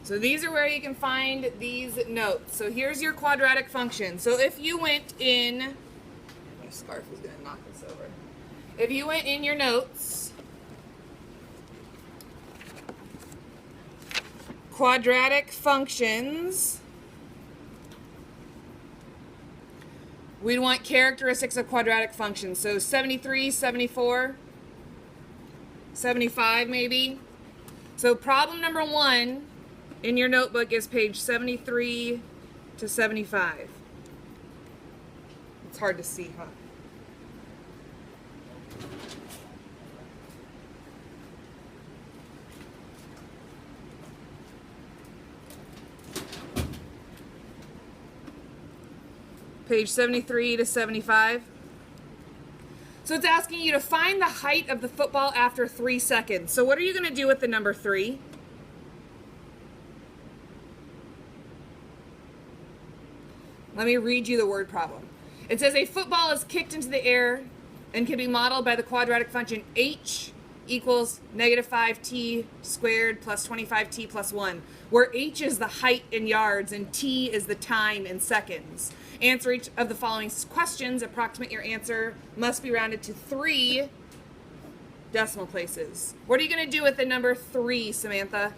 So these are where you can find these notes. So here's your quadratic function. So if you went in, my scarf is going to knock this over. If you went in your notes, quadratic functions, we'd want characteristics of quadratic functions. So 73, 74, 75 maybe. So problem number 1 in your notebook is page 73 to 75. It's hard to see, huh? Page 73 to 75. So it's asking you to find the height of the football after 3 seconds. So what are you going to do with the number 3? Let me read you the word problem. It says a football is kicked into the air and can be modeled by the quadratic function h equals negative 5t squared plus 25t plus 1, where h is the height in yards and t is the time in seconds. Answer each of the following questions. Approximate your answer. Must be rounded to 3 decimal places. What are you going to do with the number 3, Samantha?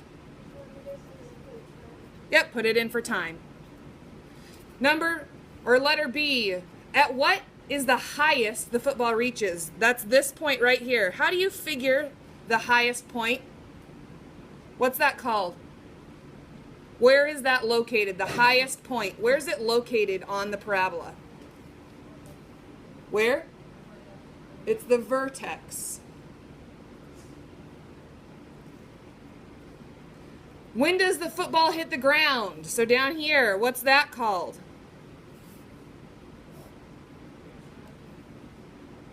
Yep, put it in for time. Letter B. At what is the highest the football reaches? That's this point right here. How do you figure the highest point? What's that called? Where is that located? The highest point. Where is it located on the parabola? Where? It's the vertex. When does the football hit the ground? So down here, what's that called?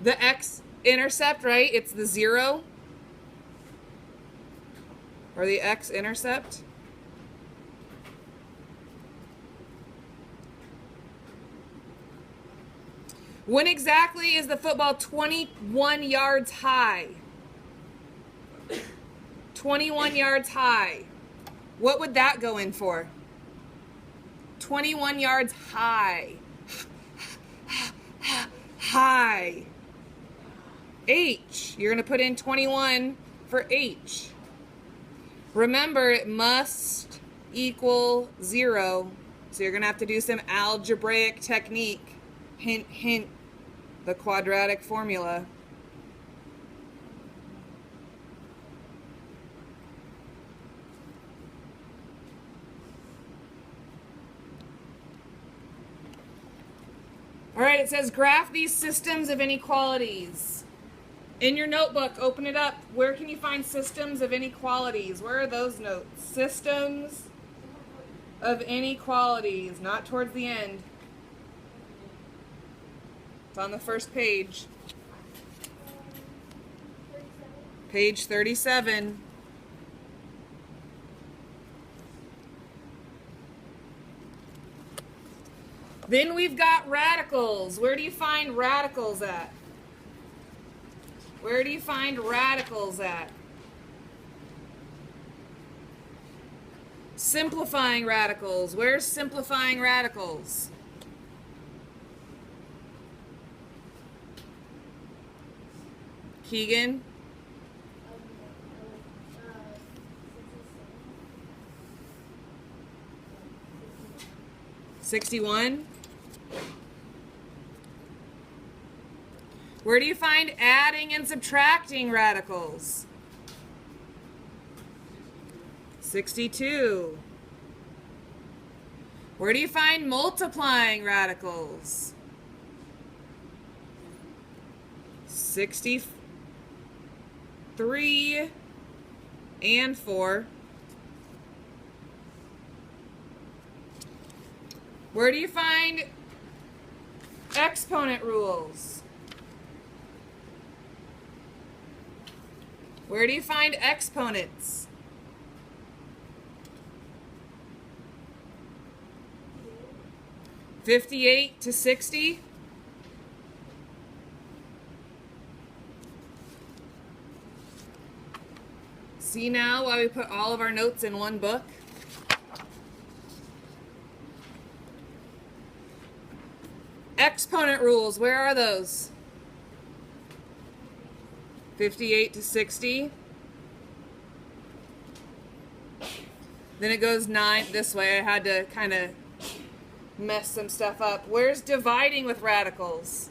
The x-intercept, right? It's the 0. Or the x-intercept. When exactly is the football 21 yards high? 21 yards high. What would that go in for? 21 yards high. High. H. You're going to put in 21 for H. Remember, it must equal 0. So you're going to have to do some algebraic technique. Hint, hint. The quadratic formula. All right, it says graph these systems of inequalities. In your notebook, open it up. Where can you find systems of inequalities? Where are those notes? Systems of inequalities, not towards the end. It's on the first page. Page 37. Then we've got radicals. Where do you find radicals at? Where do you find radicals at? Simplifying radicals. Where's simplifying radicals? Keegan? 61. Where do you find adding and subtracting radicals? 62. Where do you find multiplying radicals? 63 and 4. Where do you find exponent rules? Where do you find exponents? (58 to 60). See now why we put all of our notes in one book? Exponent rules, where are those? 58 to 60. Then it goes 9 this way. I had to kind of mess some stuff up. Where's dividing with radicals?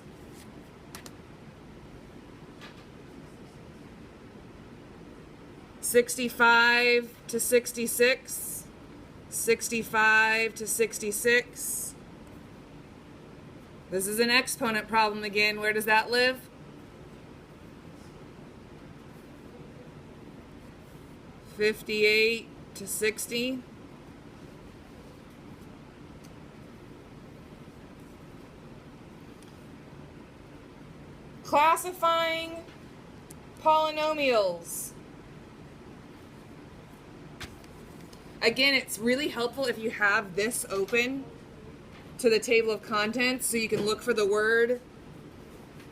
$65 to $66. $65 to $66. This is an exponent problem again. Where does that live? $58 to $60. Classifying polynomials. Again, it's really helpful if you have this open to the table of contents so you can look for the word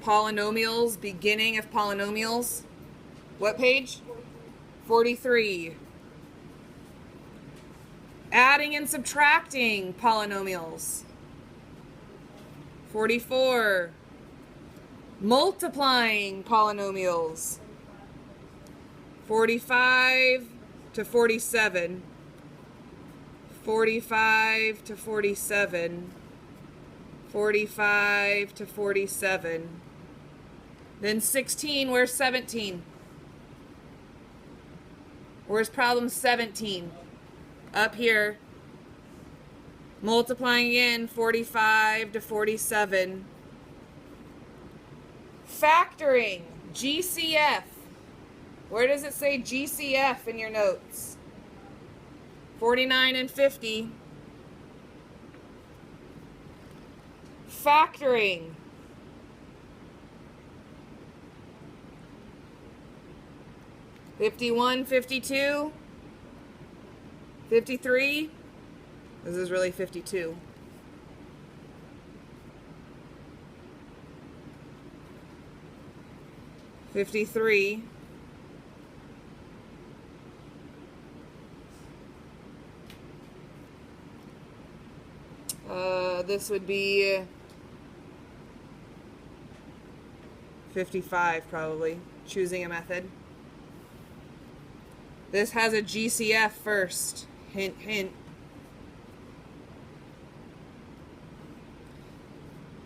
polynomials, beginning of polynomials. What page? 43. Adding and subtracting polynomials. 44. Multiplying polynomials. 45 to 47. 45 to 47. 45 to 47. Then 16, where's 17? Where's problem 17? Up here. Multiplying again, 45 to 47. Factoring, GCF. Where does it say GCF in your notes? 49 and 50. Factoring. $51, $52, $53. This is really $52. $53. This would be 55 probably, choosing a method. This has a GCF first. Hint, hint.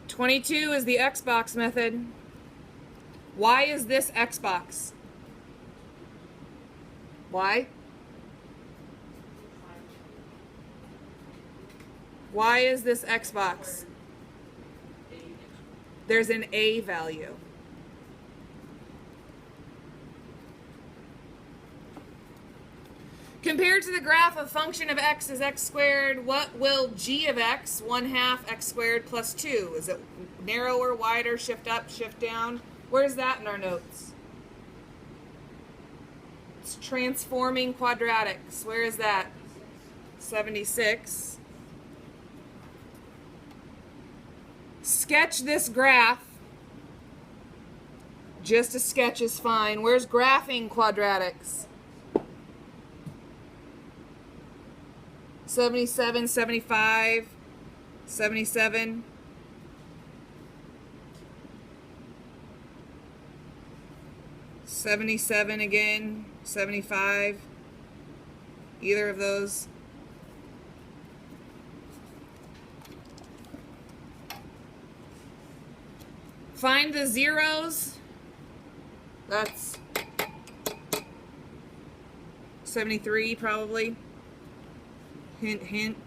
22 is the Xbox method. Why is this Xbox? Why? Why is this Xbox? There's an A value. Compared to the graph of function of x is x squared, what will g of x, 1/2 x squared plus 2? Is it narrower, wider, shift up, shift down? Where's that in our notes? It's transforming quadratics. Where is that? 76. Sketch this graph. Just a sketch is fine. Where's graphing quadratics? 77, 75, 77. $77 again, 75. Either of those. Find the zeros. That's 73 probably. Hint, hint.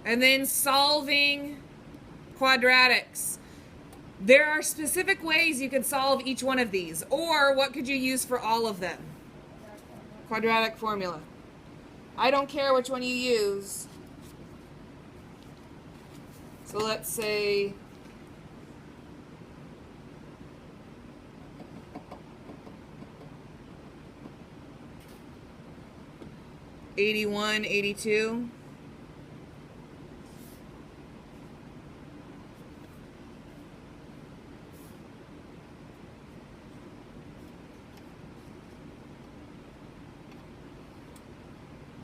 And then solving quadratics. There are specific ways you can solve each one of these. Or what could you use for all of them? Quadratic formula. I don't care which one you use. So let's say $81, $82.